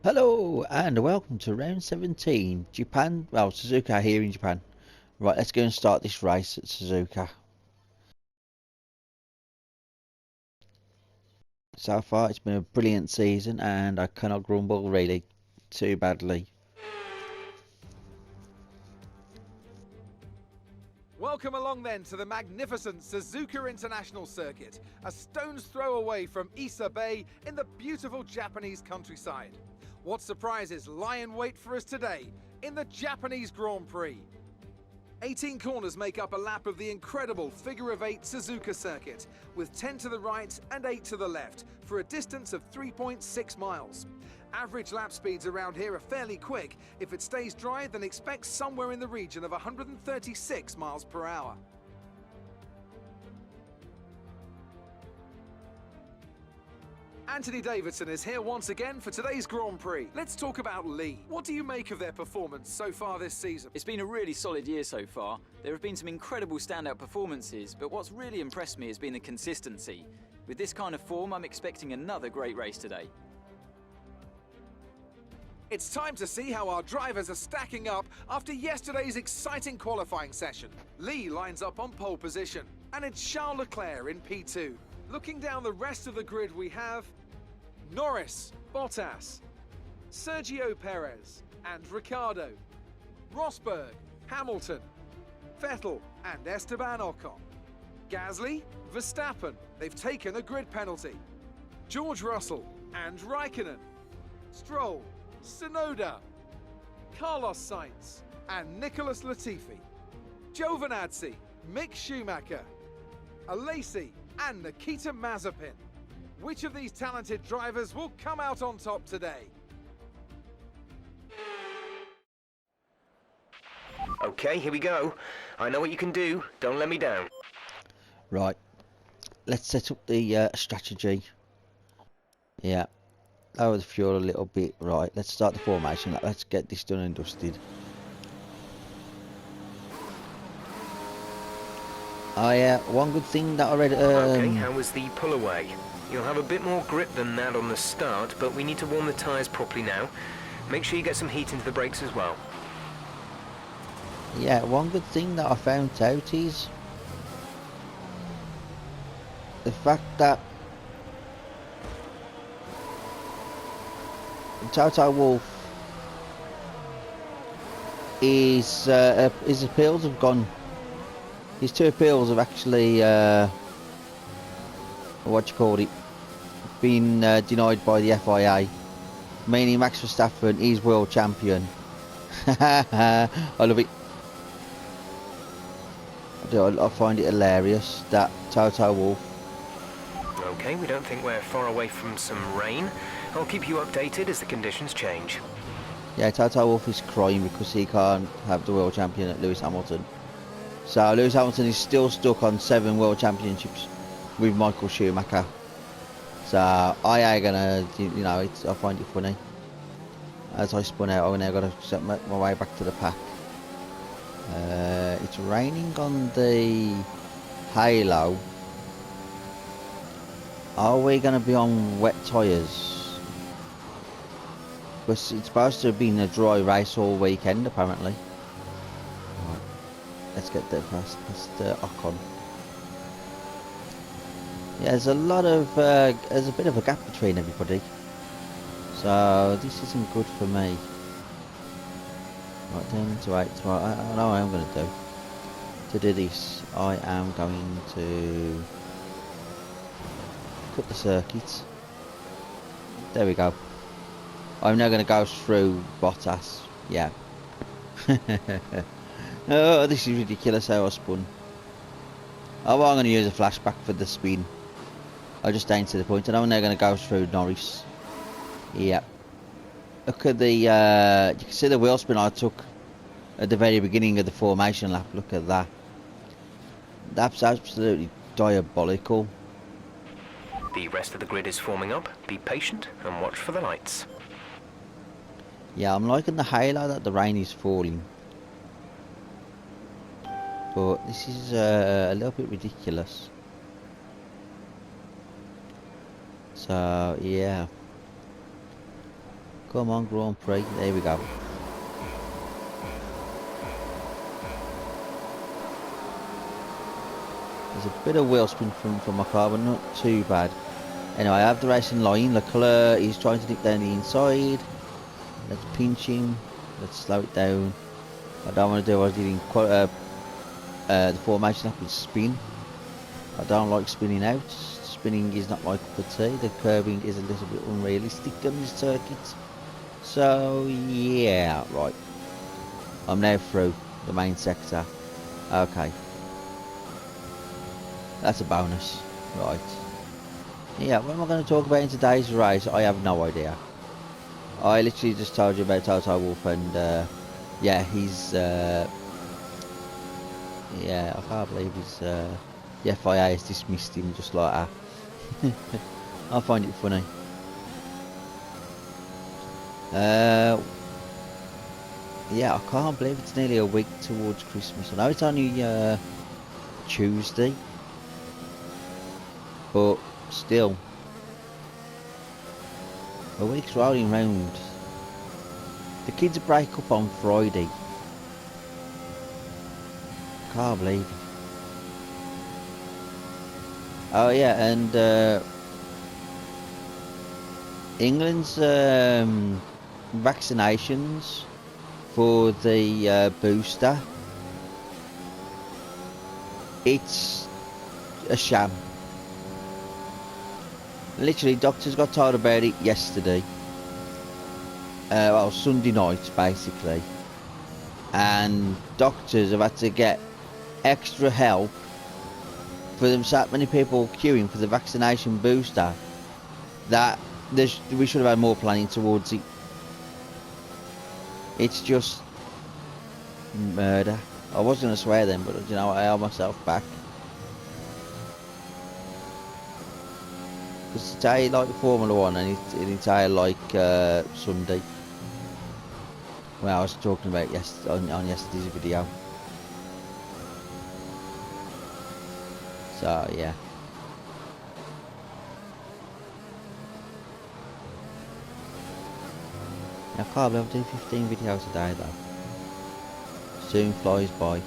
Hello and welcome to round 17, Japan, well Suzuka here in Japan. Right, let's go and start this race at Suzuka. So far it's been a brilliant season and I cannot grumble really too badly. Welcome along then to the magnificent Suzuka International Circuit, a stone's throw away from Ise Bay in the beautiful Japanese countryside. What surprises lie in wait for us today in the Japanese Grand Prix? 18 corners make up a lap of the incredible figure-of-8 Suzuka circuit, with 10 to the right and 8 to the left, for a distance of 3.6 miles. Average lap speeds around here are fairly quick. If it stays dry, then expect somewhere in the region of 136 miles per hour. Anthony Davidson is here once again for today's Grand Prix. Let's talk about Lee. What do you make of their performance so far this season? It's been a really solid year so far. There have been some incredible standout performances, but what's really impressed me has been the consistency. With this kind of form, I'm expecting another great race today. It's time to see how our drivers are stacking up after yesterday's exciting qualifying session. Lee lines up on pole position, and it's Charles Leclerc in P2. Looking down the rest of the grid, we have Norris, Bottas, Sergio Perez and Ricciardo, Rosberg, Hamilton, Vettel and Esteban Ocon, Gasly, Verstappen, they've taken a grid penalty, George Russell and Raikkonen, Stroll, Tsunoda, Carlos Sainz and Nicholas Latifi, Giovinazzi, Mick Schumacher, Alesi and Nikita Mazepin. Which of these talented drivers will come out on top today? Okay, here we go. I know what you can do. Don't let me down. Right, let's set up the strategy. Yeah, lower the fuel a little bit. Right, let's start the formation. Let's get this done and dusted. One good thing that I read. Okay, how was the pull away? You'll have a bit more grip than that on the start, but we need to warm the tyres properly now. Make sure you get some heat into the brakes as well. Yeah, one good thing that I found out is the fact that Toto Wolff his appeals have gone. His two appeals have actually been denied by the FIA, meaning Max Verstappen is world champion. I love it. I find it hilarious that Toto Wolff. Okay, we don't think we're far away from some rain. I'll keep you updated as the conditions change. Yeah, Toto Wolff is crying because he can't have the world champion at Lewis Hamilton. So Lewis Hamilton is still stuck on 7 world championships with Michael Schumacher. So I ain't gonna, I find it funny. As I spun out, I now got to set my way back to the pack. It's raining on the Halo. Are we gonna be on wet tyres? Because it's supposed to have been a dry race all weekend, apparently. Right. Let's get there past Ocon. Yeah, there's a bit of a gap between everybody, so this isn't good for me. Right, down into 8. Right, I know what I'm going to do. To do this, I am going to cut the circuit. There we go. I'm now going to go through Bottas. Yeah. Oh, this is ridiculous how I spun. Oh, well, I'm going to use a flashback for the spin. I just ain't to the point, and I'm now going to go through Norris. Yep. Look at the, you can see the wheel spin I took at the very beginning of the formation lap. Look at that. That's absolutely diabolical. The rest of the grid is forming up. Be patient and watch for the lights. Yeah, I'm liking the halo that the rain is falling. But this is a little bit ridiculous. So, yeah. Come on, Grand Prix. There we go. There's a bit of wheel spin from my car, but not too bad. Anyway, I have the racing line. Leclerc is trying to nip down the inside. Let's pinch him. Let's slow it down. I don't want to do what I did in the formation up with spin. I don't like spinning out. Spinning is not my cup of tea. The curving is a little bit unrealistic on this circuit. So yeah, right. I'm now through the main sector. Okay. That's a bonus. Right. Yeah, what am I going to talk about in today's race? I have no idea. I literally just told you about Toto Wolff and yeah, he's yeah, I can't believe he's the FIA has dismissed him just like that. I find it funny. Yeah, I can't believe it's nearly a week towards Christmas. I know it's only Tuesday, but still, a week's rolling round. The kids break up on Friday. Can't believe it. Oh yeah, and England's vaccinations for the booster, it's a sham. Literally, doctors got told about it yesterday. Well, Sunday night, basically. And doctors have had to get extra help for them, so many people queuing for the vaccination booster, that we should have had more planning towards it. It's just murder. I was going to swear then, but you know, I held myself back. It's today like Formula 1 and it's entire like Sunday. Well, I was talking about on yesterday's video. So yeah. I can't believe I'm doing 15 videos a day though. Soon flies by.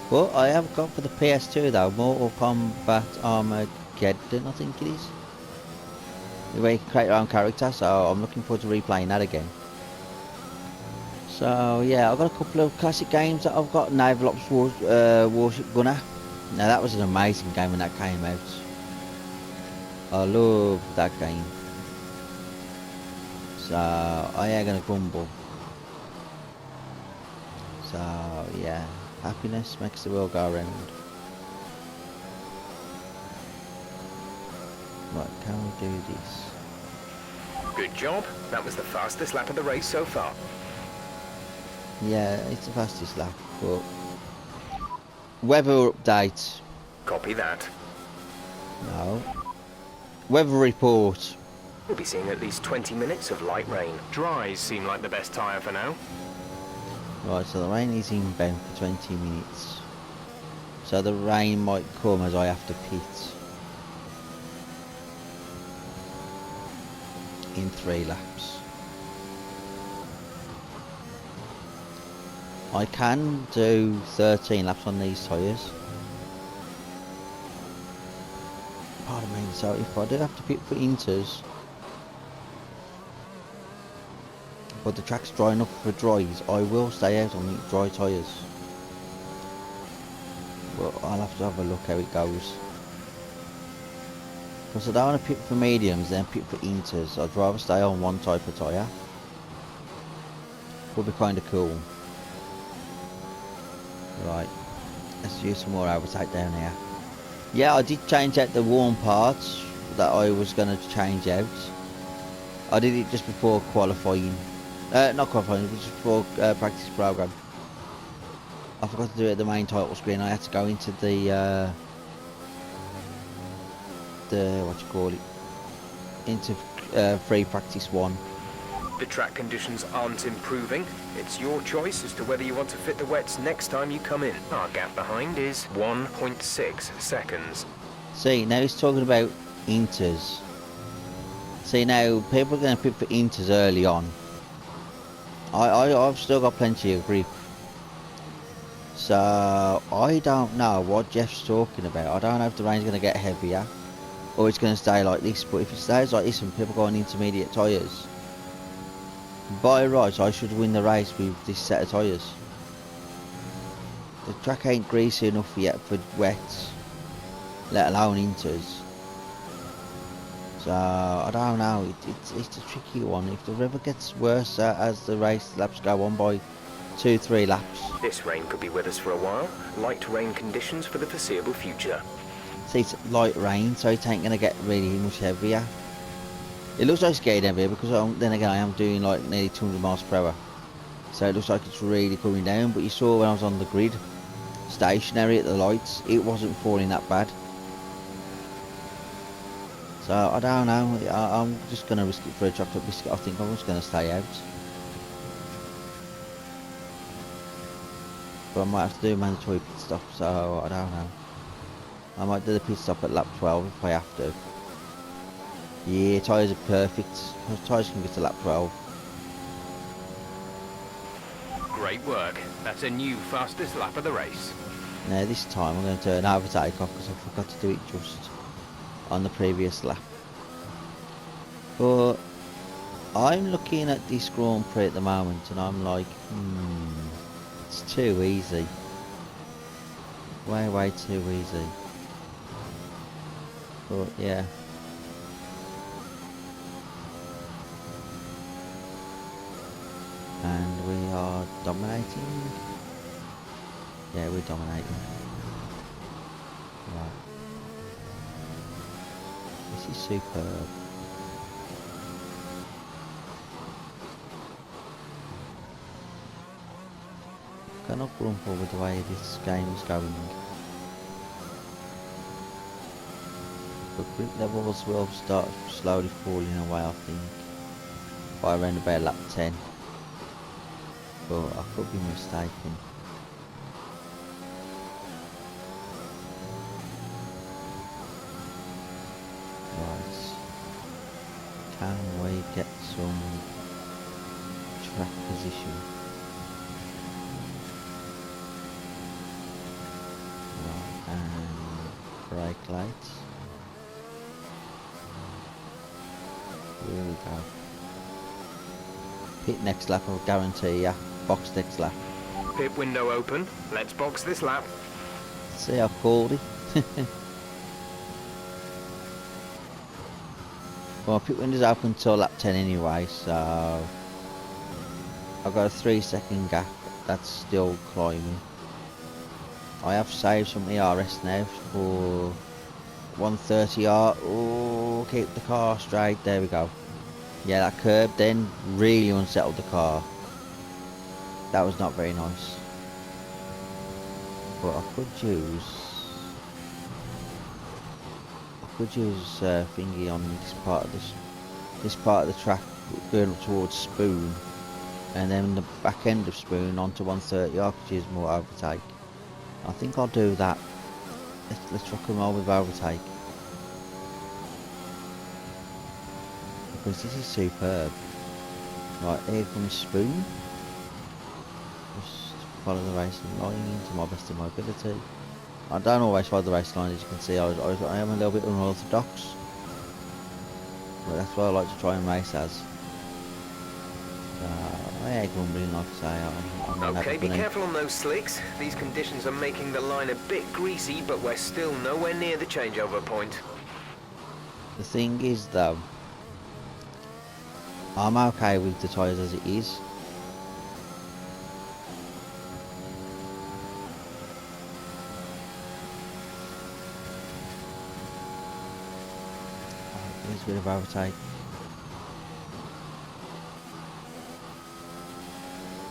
But I have got for the PS2 though, Mortal Kombat Armageddon, I think it is. Where you can create your own character, so I'm looking forward to replaying that again. So yeah, I've got a couple of classic games that I've got. Naval Ops Warship Gunner. Now that was an amazing game when that came out. I love that game. So I ain't gonna grumble. So yeah, happiness makes the world go round. Right, can we do this? Good job. That was the fastest lap of the race so far. Yeah, it's the fastest lap, but weather update. Copy that. No. Weather report. We'll be seeing at least 20 minutes of light rain. Dries seem like the best tyre for now. Right, so the rain is inbound for 20 minutes. So the rain might come as I have to pit. In 3 laps. I can do 13 laps on these tyres. Pardon me, so if I do have to pit for inters, but the track's dry enough for dries, I will stay out on the dry tyres. But I'll have to have a look how it goes. Because I don't want to pit for mediums, then pit for inters. I'd rather stay on one type of tyre. Would be kind of cool. Right, let's use some more overtake down here. Yeah, I did change out the warm parts that I was going to change out. I did it just before qualifying. Not qualifying, it was just before practice program. I forgot to do it at the main title screen. I had to go into the what you call it, into free practice 1. The track conditions aren't improving. It's your choice as to whether you want to fit the wets next time you come in. Our gap behind is 1.6 seconds. See, now he's talking about inters. See now, people are going to pit for inters early on. I've still got plenty of grip. So, I don't know what Jeff's talking about. I don't know if the rain's going to get heavier or it's going to stay like this. But if it stays like this and people go on intermediate tyres, by rights I should win the race with this set of tyres. The track ain't greasy enough yet for wets, let alone inters. So, I don't know, it's a tricky one. If the river gets worse as the race laps go on by 2-3 laps. This rain could be with us for a while. Light rain conditions for the foreseeable future. See, it's light rain, so it ain't going to get really much heavier. It looks like it's getting heavier because then again I am doing like nearly 200 miles per hour. So it looks like it's really coming down, but you saw when I was on the grid, stationary at the lights, it wasn't falling that bad. So I don't know, I'm just going to risk it for a chocolate biscuit. I think I'm just going to stay out. But I might have to do a mandatory pit stop, so I don't know. I might do the pit stop at lap 12 if I have to. Yeah, tyres are perfect. Tyres can get to lap 12. Great work. That's a new fastest lap of the race. Now this time I'm going to turn overtake off because I forgot to do it just on the previous lap. But I'm looking at this Grand Prix at the moment and I'm like, it's too easy. Way too easy. But yeah. And we are dominating. Yeah, we're dominating. Right. This is superb. Cannot grumble with the way this game is going. But grip levels will start slowly falling away, I think, by around about lap 10. But I could be mistaken. Right. Can we get some track position? Right, and brake lights. Here we go. Pit next lap, I'll guarantee ya. Box next lap. Pit window open. Let's box this lap. See how called it. Well, pit window's open until lap 10 anyway, so I've got a 3-second gap. That's still climbing. I have saved some ERS now for 130R. Oh, keep the car straight. There we go. Yeah, that curb then really unsettled the car. That was not very nice. But I could use thingy on this part of the track going up towards Spoon, and then the back end of Spoon onto 130R, which is more overtake. I think I'll do that. Let's rock and roll with overtake. Because this is superb. Right, here comes Spoon. Just follow the racing line to my best of my ability. I don't always follow the race line, as you can see. I am a little bit unorthodox. But that's what I like to try and race as. I ain't grumbling, like I say. I'm Okay, be careful on those slicks. These conditions are making the line a bit greasy, but we're still nowhere near the changeover point. The thing is though, I'm okay with the tyres as it is. There's a bit of overtake.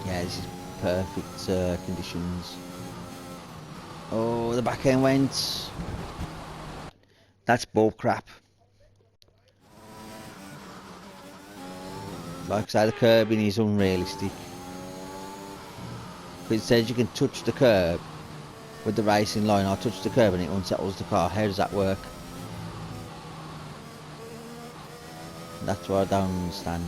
Yeah, this is perfect conditions. Oh, the back end went. That's bull crap. Like I say, the curbing is unrealistic. It says you can touch the curb with the racing line. I touch the curb and it unsettles the car. How does that work? That's what I don't understand.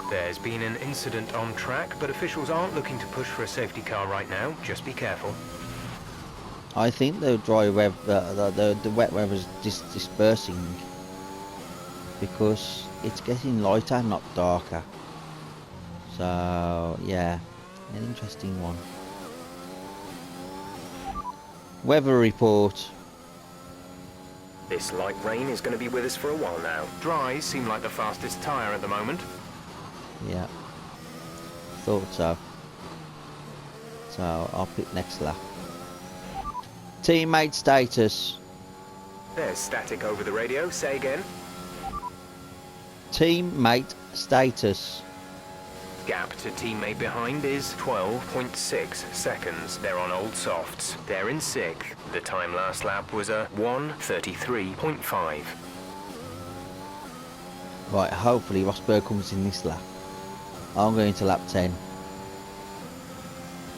There's been an incident on track, but officials aren't looking to push for a safety car right now. Just be careful. I think the dry weather, the wet weather's dispersing because it's getting lighter, not darker. So yeah, an interesting one. Weather report. This light rain is going to be with us for a while now. Dries seem like the fastest tyre at the moment. Yeah, thought so. So I'll pick next lap. Teammate status. There's static over the radio. Say again. Teammate status. Gap to teammate behind is 12.6 seconds. They're on old softs. They're in 6th. The time last lap was a 1:33.5. Right, hopefully Rosberg comes in this lap. I'm going to lap 10.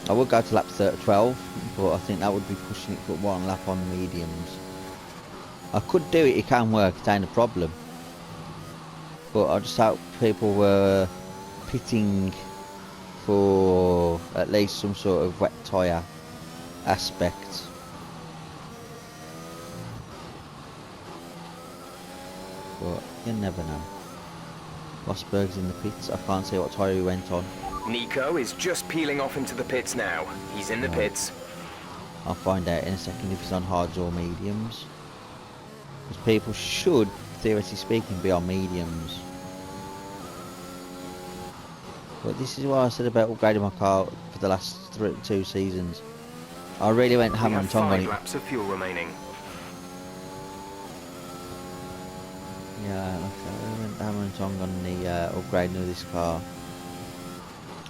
I would go to lap 12, but I think that would be pushing it for one lap on mediums. I could do it, it can work, it ain't a problem. But I just hope people were pitting for at least some sort of wet tyre aspect. But you never know. Rosberg's in the pits. I can't see what tyre he went on. Nico is just peeling off into the pits now. He's in the pits. I'll find out in a second if he's on hards or mediums. Because people should, theoretically speaking, be on mediums. But this is what I said about upgrading my car for the last 2 seasons. I really went We hammer have and tongue on 5 it. laps of fuel remaining. Yeah, like I went hammer and tongue on the upgrading of this car.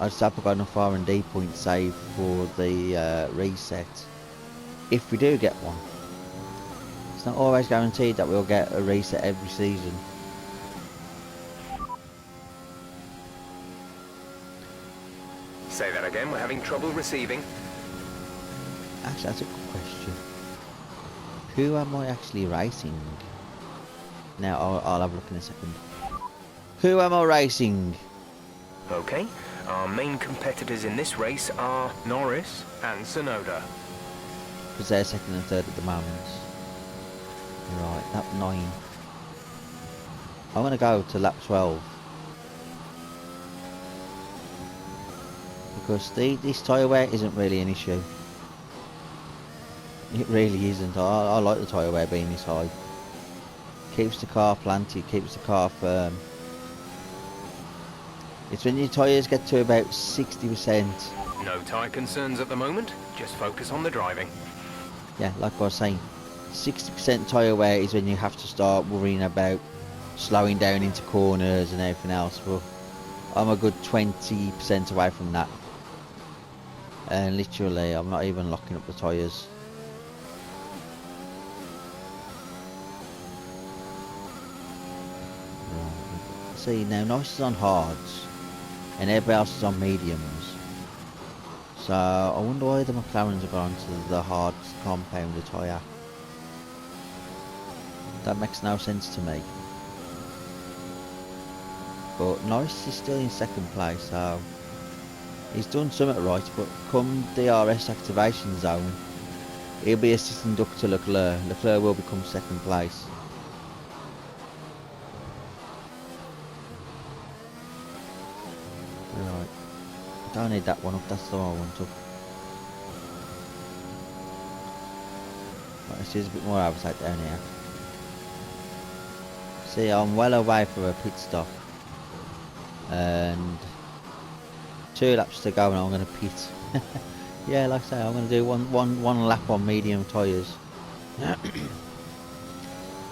I just hope I got enough R&D points saved for the reset. If we do get one. It's not always guaranteed that we'll get a reset every season. Say that again, we're having trouble receiving. Actually, that's a good question. Who am I actually racing? Now, I'll have a look in a second. Who am I racing? Okay, our main competitors in this race are Norris and Tsunoda. Because they're second and third at the moment. Right, lap 9. I'm going to go to lap 12. Because this tyre wear isn't really an issue. It really isn't. I like the tyre wear being this high. Keeps the car planted, keeps the car firm. It's when your tyres get to about 60%. No tyre concerns at the moment, just focus on the driving. Yeah, like I was saying, 60% tyre wear is when you have to start worrying about slowing down into corners and everything else. But I'm a good 20% away from that. And literally, I'm not even locking up the tyres. See, now Nice is on hards, and everybody else is on mediums. So, I wonder why the McLarens have gone to the hard compounder tyre. That makes no sense to me. But Norris is still in second place, so he's done something right, but come DRS activation zone, he'll be assisting Dr. Leclerc. Leclerc will become second place. Right, don't need that one up, that's the one I want up. Right, let's use a bit more oversight down here. See, I'm well away from a pit stop. And 2 laps to go and I'm going to pit. Yeah, like I say, I'm going to do one lap on medium tyres.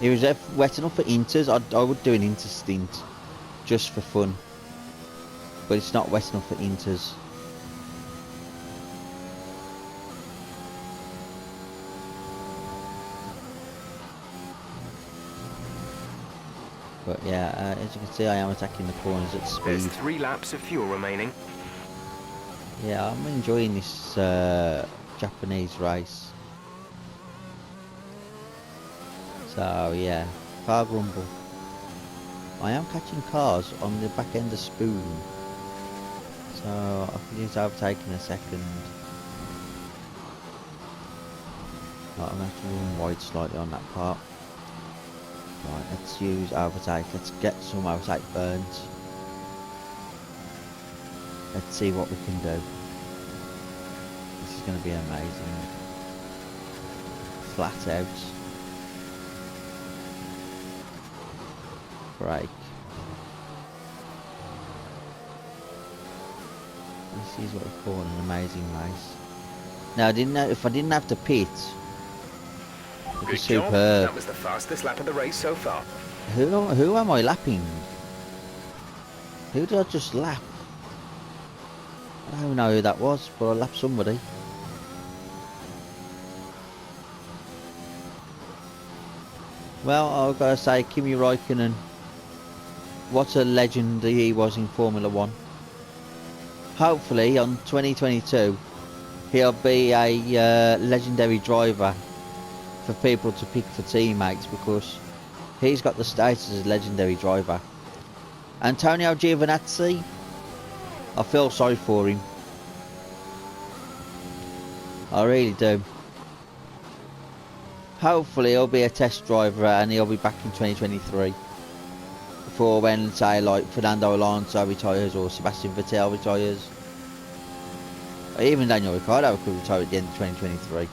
It was wet enough for inters. I would do an inter stint just for fun. But it's not wet enough for inters. But yeah, as you can see, I am attacking the corners at speed. There's 3 laps of fuel remaining. Yeah, I'm enjoying this Japanese race. So yeah, car grumble. I am catching cars on the back end of Spoon, so I can use overtake in a second. Right, I'm going to have to run wide slightly on that part. Right, let's use overtake. Let's get some overtake burns. Let's see what we can do. This is going to be amazing. Flat out. Brake. This is what we call an amazing race. Now, if I didn't have to pit, it'd be Good job. superb. That was the fastest lap of the race so far. Who am I lapping? Who did I just lap? I don't know who that was, but I lapped somebody. Well, I've got to say, Kimi Räikkönen, what a legend he was in Formula 1. Hopefully, on 2022, he'll be a legendary driver for people to pick for teammates, because he's got the status as a legendary driver. Antonio Giovinazzi, I feel sorry for him. I really do. Hopefully he'll be a test driver and he'll be back in 2023 for when, say, like Fernando Alonso retires or Sebastian Vettel retires. Or even Daniel Ricciardo could retire at the end of 2023.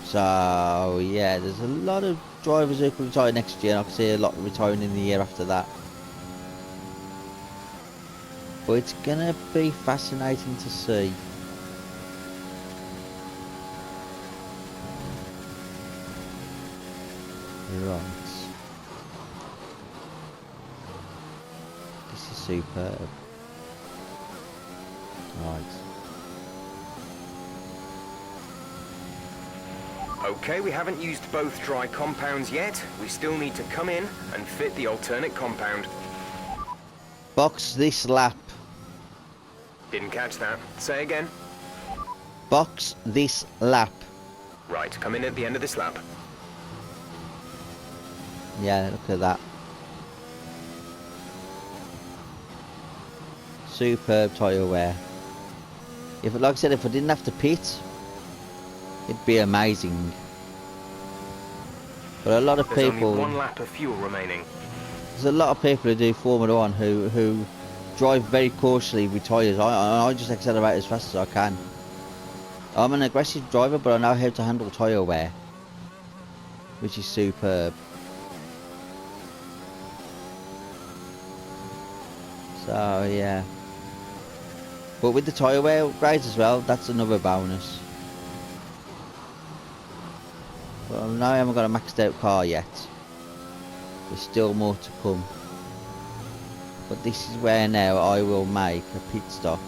So yeah, there's a lot of drivers who could retire next year, and I can see a lot retiring in the year after that. But it's gonna be fascinating to see. Right. This is superb. Right. Okay, we haven't used both dry compounds yet. We still need to come in and fit the alternate compound. Box this lap. Didn't catch that. Say again. Box this lap. Right, come in at the end of this lap. Yeah, look at that. Superb tyre wear. If, like I said, if I didn't have to pit, it'd be amazing. But a lot of There's people, only one lap of fuel remaining. there's a lot of people who do Formula 1 who drive very cautiously with tyres. I just accelerate as fast as I can. I'm an aggressive driver, but I know how to handle tyre wear, which is superb. So yeah, but with the tyre wear upgrades as well, that's another bonus. Well, now I haven't got a maxed out car yet. There's still more to come. But this is where now I will make a pit stop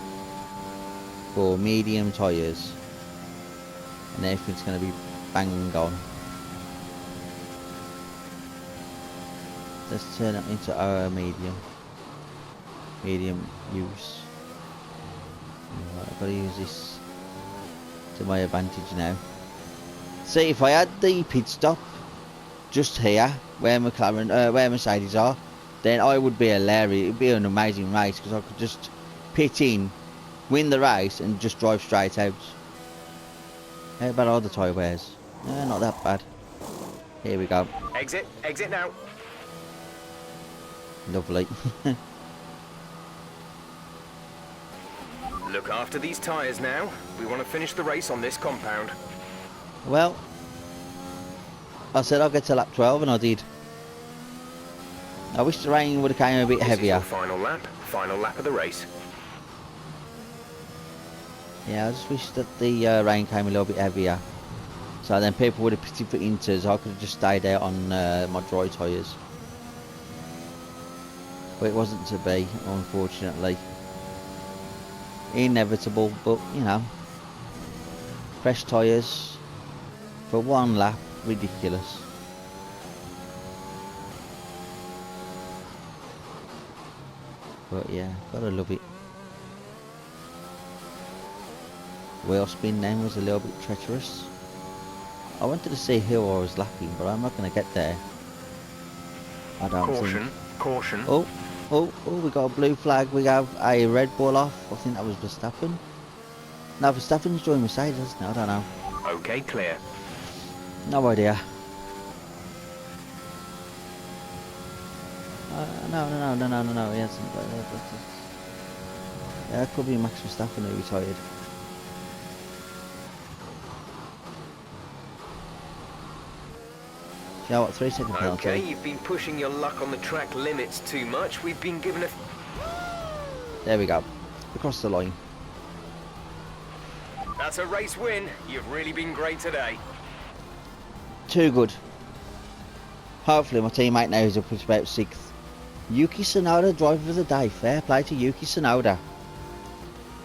for medium tyres, and everything's going to be bang on. Let's turn it into our medium use. Right, I've got to use this to my advantage now. See, if I had the pit stop just here where McLaren, where Mercedes are, then I would be hilarious. It'd be an amazing race, because I could just pit in, win the race, and just drive straight out. How about all the tyre wears? Not that bad. Here we go. Exit now. Lovely. Look after these tyres now. We want to finish the race on this compound. Well, I said I'll get to lap 12, and I did. I wish the rain would have came a bit This is heavier. your final lap of the race. Yeah, I just wish that the rain came a little bit heavier, so then people would have pitted for inters. I could have just stayed out on my dry tyres. But it wasn't to be, unfortunately. Inevitable, but you know, fresh tyres for one lap, ridiculous. But yeah, gotta love it. Wheel spin then was a little bit treacherous. I wanted to see who I was lapping, but I'm not going to get there. I don't Caution, think. caution. Oh, we got a blue flag. We have a Red Bull off. I think that was Verstappen. No, Verstappen's joined Mercedes, hasn't he? I don't know. Okay, clear. No idea. No, he hasn't. Yeah, it could be Max Verstappen who retired. You know what, 3 second penalty. Okay, you've been pushing your luck on the track limits too much. We've been given a... There we go. Across the line. That's a race win. You've really been great today. Too good. Hopefully my teammate now is up to about 6th. Yuki Tsunoda, driver of the day. Fair play to Yuki Tsunoda.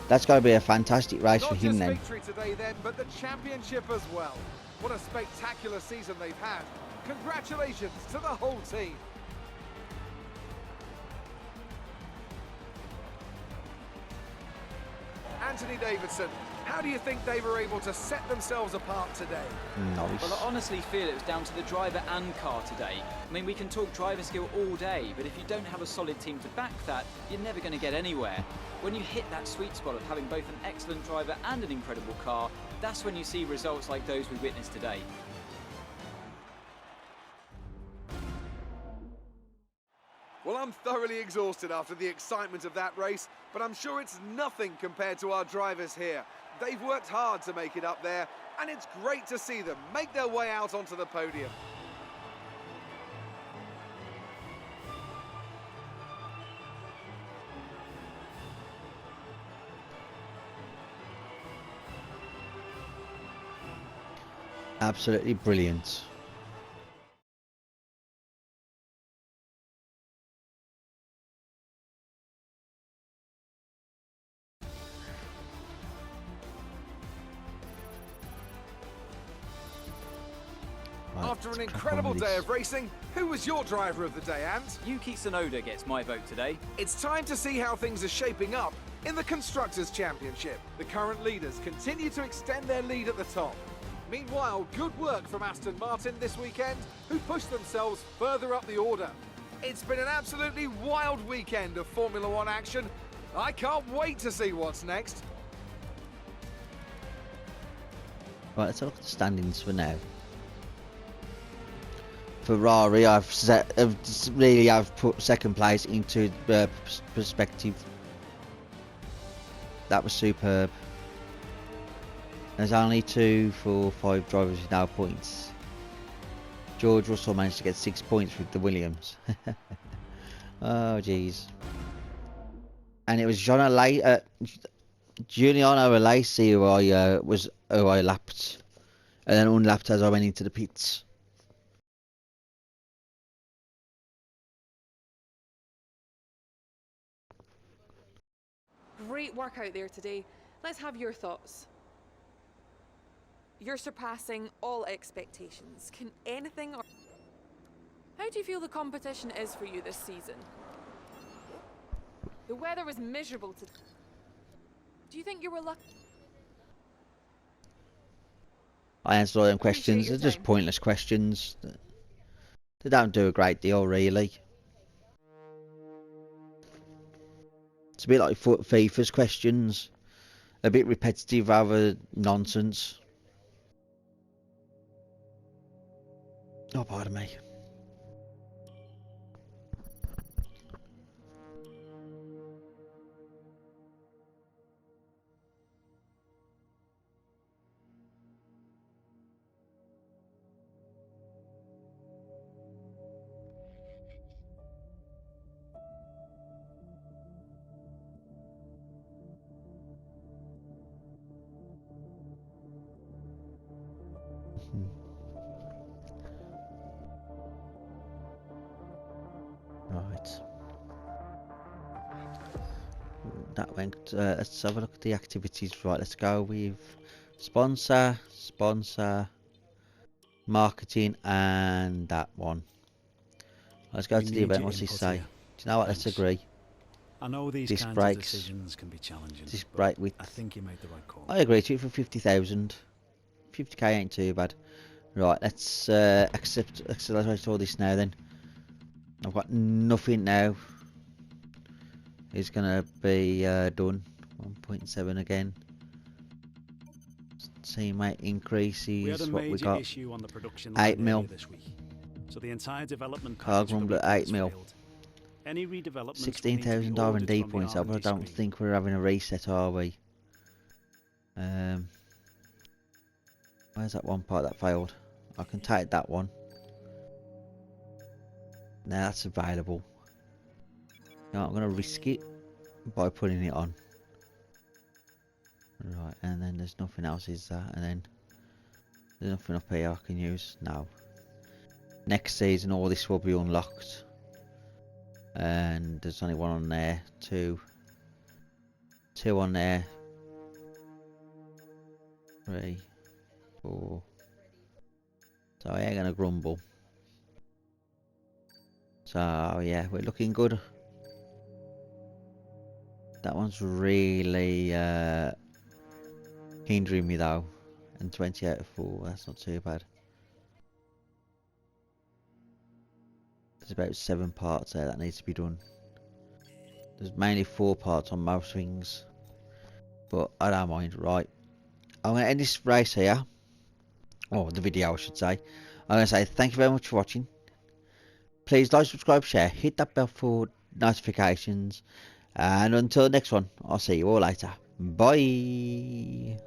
That's got to be a fantastic race for him then. Not just victory today then, but the championship as well. What a spectacular season they've had. Congratulations to the whole team. Anthony Davidson, how do you think they were able to set themselves apart today? Nice. Well, I honestly feel it was down to the driver and car today. I mean, we can talk driver skill all day, but if you don't have a solid team to back that, you're never going to get anywhere. When you hit that sweet spot of having both an excellent driver and an incredible car, that's when you see results like those we witnessed today. Well, I'm thoroughly exhausted after the excitement of that race, but I'm sure it's nothing compared to our drivers here. They've worked hard to make it up there, and it's great to see them make their way out onto the podium. Absolutely brilliant. After an incredible day of racing, who was your driver of the day, Ant? Yuki Tsunoda gets my vote today. It's time to see how things are shaping up in the Constructors' Championship. The current leaders continue to extend their lead at the top. Meanwhile, good work from Aston Martin this weekend, who pushed themselves further up the order. It's been an absolutely wild weekend of Formula One action. I can't wait to see what's next. Right, let's have a look at the standings for now. Ferrari, I've put second place into perspective. That was superb. There's only 2, 4, 5 drivers with no points. George Russell managed to get 6 points with the Williams. Oh jeez. And it was Juliano Alesi who I lapped, and then unlapped as I went into the pits. Great work out there today. Let's have your thoughts. You're surpassing all expectations. Can anything... How do you feel the competition is for you this season? The weather was miserable today. Do you think you were lucky? I answered all them questions. your They're just time. pointless questions. They don't do a great deal, really. It's a bit like FIFA's questions. A bit repetitive, rather nonsense. Oh, pardon me. Right. That went. Let's have a look at the activities. Right, let's go with sponsor, marketing, and that one. Let's go to the event. What's he say? Do you know what? Let's agree. I know these Disc kinds brakes. of decisions can be challenging. Disc but brake width. I think you made the right call. I agree to it for 50,000. 50k ain't too bad. Right, let's accelerate all this now then. I've got nothing now. It's gonna be done. 1.7 again. Teammate We had increases. a What we major got? issue on the production 8 line mil. earlier this week. So the entire development Car package for Grumbler, Reaper 8 has mil. failed. Any redevelopments will need to be 16,000 ordered R&D from the points up, but I R&D don't screen. think we're having a reset, are we? Where's that one part that failed? I can take that one. Now that's available. Now I'm going to risk it by putting it on. Right, and then there's nothing else, is there? And then there's nothing up here I can use. No. Next season all this will be unlocked. And there's only one on there. Two on there. 3, 4. So I ain't gonna grumble. So yeah, we're looking good. That one's really hindering me though. And 20 out of 4, that's not too bad. There's about 7 parts there that needs to be done. There's mainly 4 parts on most things. But I don't mind, right. I'm going to end this race here. Or the video I should say. I'm going to say thank you very much for watching. Please like, subscribe, share, hit that bell for notifications. And until the next one, I'll see you all later. Bye.